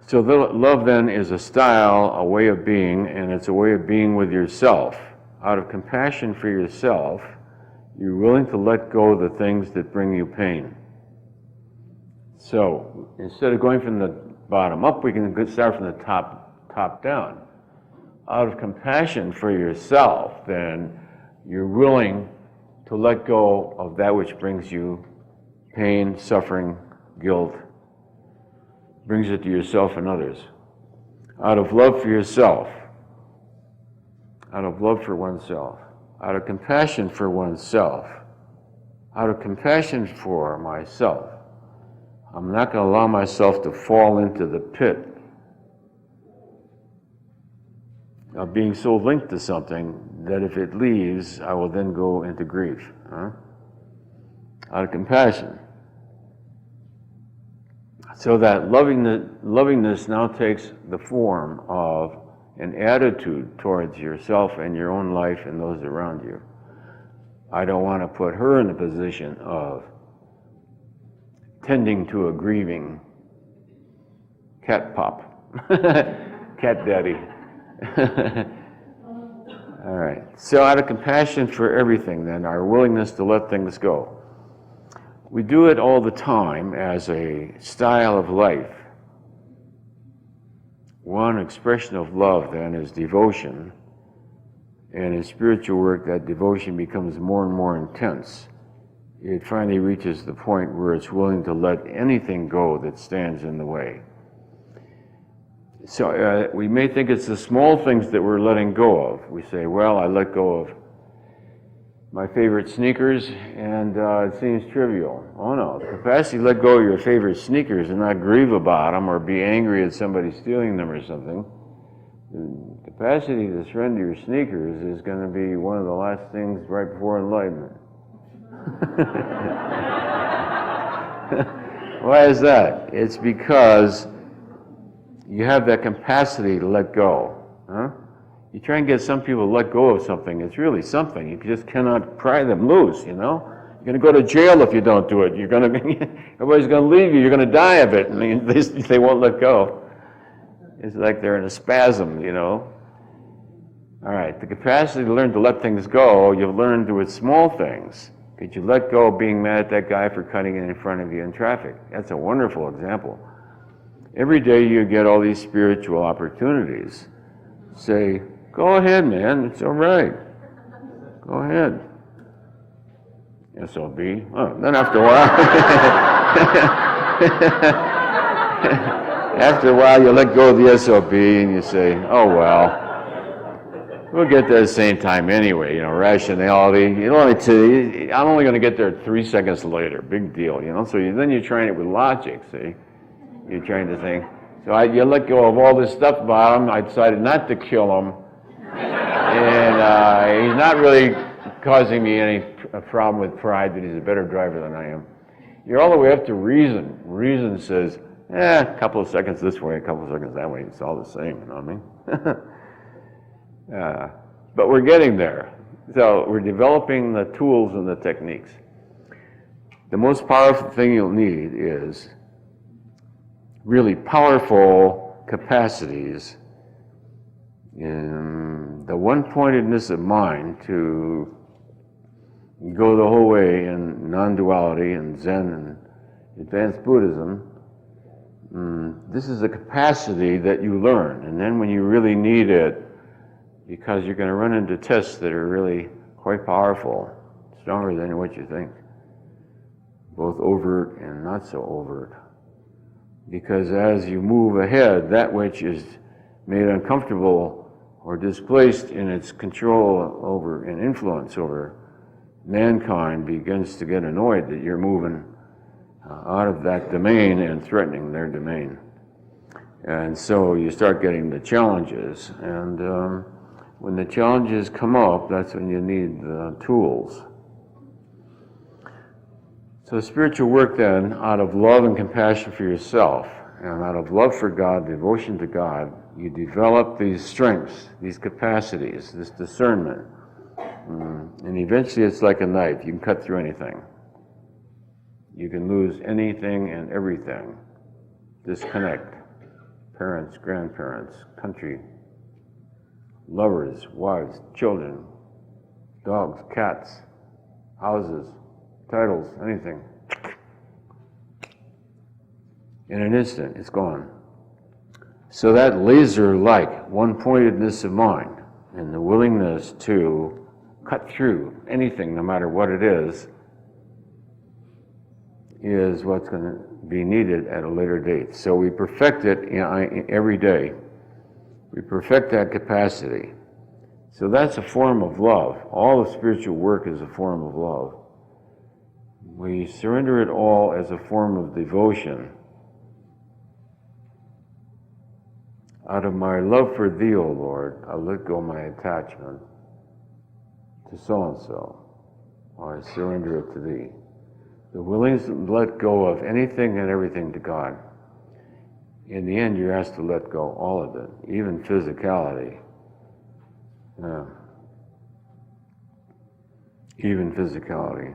So love then is a style, a way of being, and it's a way of being with yourself. Out of compassion for yourself, you're willing to let go of the things that bring you pain. So instead of going from the bottom up, we can start from the top down. Out of compassion for yourself, then you're willing to let go of that which brings you pain, suffering, guilt, brings it to yourself and others. Out of love for yourself, out of love for oneself, out of compassion for oneself, out of compassion for myself, I'm not going to allow myself to fall into the pit of being so linked to something that if it leaves, I will then go into grief. Out of compassion. So that lovingness now takes the form of an attitude towards yourself and your own life and those around you. I don't want to put her in the position of tending to a grieving cat pop, cat daddy. All right. So out of compassion for everything, then, our willingness to let things go. We do it all the time as a style of life. One expression of love, then, is devotion. And in spiritual work, that devotion becomes more and more intense. It finally reaches the point where it's willing to let anything go that stands in the way. So we may think it's the small things that we're letting go of. We say, well, I let go of my favorite sneakers, and it seems trivial. Oh no, the capacity to let go of your favorite sneakers and not grieve about them or be angry at somebody stealing them or something. The capacity to surrender your sneakers is going to be one of the last things right before enlightenment. Why is that? It's because you have that capacity to let go. You try and get some people to let go of something, it's really something. You just cannot pry them loose, you know? You're going to go to jail if you don't do it. Everybody's going to leave you. You're going to die of it. And they won't let go. It's like they're in a spasm, you know? All right, the capacity to learn to let things go, you've learned with small things. Could you let go of being mad at that guy for cutting in front of you in traffic? That's a wonderful example. Every day you get all these spiritual opportunities. Say, go ahead, man, it's all right. Go ahead. SOB. Oh, then after a while, after a while you let go of the SOB and you say, oh well, we'll get there at the same time anyway, you know, rationality. I'm only going to get there 3 seconds later, big deal, you know. So then you're trying it with logic, see? You're trying to think. So you let go of all this stuff about him. I decided not to kill him. And he's not really causing me any problem with pride that he's a better driver than I am. You're all the way up to reason. Reason says, a couple of seconds this way, a couple of seconds that way. It's all the same, you know what I mean? But we're getting there. So we're developing the tools and the techniques. The most powerful thing you'll need is really powerful capacities in the one-pointedness of mind to go the whole way in non-duality and Zen and advanced Buddhism. This is a capacity that you learn, and then when you really need it, because you're going to run into tests that are really quite powerful, stronger than what you think, both overt and not so overt. Because as you move ahead, that which is made uncomfortable or displaced in its control over and influence over mankind begins to get annoyed that you're moving out of that domain and threatening their domain. And so you start getting the challenges. And when the challenges come up, that's when you need the tools. So spiritual work then, out of love and compassion for yourself, and out of love for God, devotion to God, you develop these strengths, these capacities, this discernment. And eventually it's like a knife. You can cut through anything. You can lose anything and everything. Disconnect. parents, grandparents, country, lovers, wives, children, dogs, cats, houses, titles, anything. In an instant, it's gone. So that laser-like one-pointedness of mind and the willingness to cut through anything, no matter what it is what's going to be needed at a later date. So we perfect it every day. We perfect that capacity. So that's a form of love. All of spiritual work is a form of love. We surrender it all as a form of devotion. Out of my love for thee, O Lord, I let go my attachment to so-and-so, or I surrender it to thee. The willingness to let go of anything and everything to God. In the end, you're asked to let go all of it, even physicality. Even physicality.